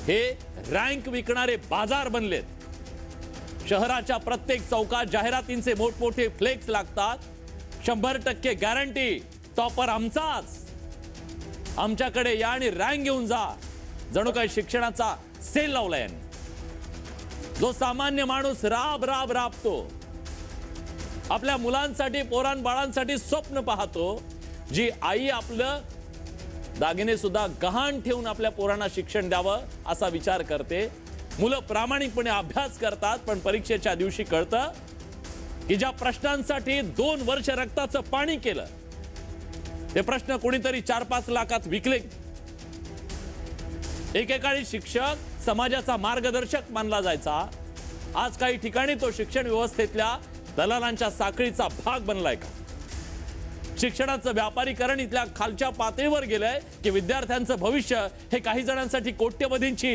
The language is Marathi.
हे रँक विकणारे बाजार बनलेत। शहराच्या प्रत्येक चौकात जाहिरातींचे मोठमोठे फ्लेक्स लागतात। 100% गॅरंटी, टॉपर आमचाच, आमच्याकडे या आणि रँक घेऊन जा। जणू काही शिक्षणाचा सेल लावलाय यांनी। जो सामान्य माणूस राब राब राबतो, आपल्या मुलांसाठी पोरां बाळांसाठी स्वप्न पाहतो, जी आई आपलं दागिने सुद्धा गहाण ठेवून आपल्या पोरांना शिक्षण द्यावं असा विचार करते। मुलं प्रामाणिकपणे अभ्यास करतात, पण परीक्षेच्या दिवशी कळतं की ज्या प्रश्नांसाठी 2 वर्ष रक्ताचं पाणी केलं, ते प्रश्न कोणीतरी 4-5 लाखात विकले। एकेकाळी शिक्षक समाजाचा मार्गदर्शक मानला जायचा, आज काही ठिकाणी तो शिक्षण व्यवस्थेतल्या दलालांच्या साखळीचा भाग बनलाय का? शिक्षणाचं व्यापारीकरण इथल्या खालच्या पातळीवर गेलंय की विद्यार्थ्यांचं भविष्य हे काही जणांसाठी कोट्यवधींची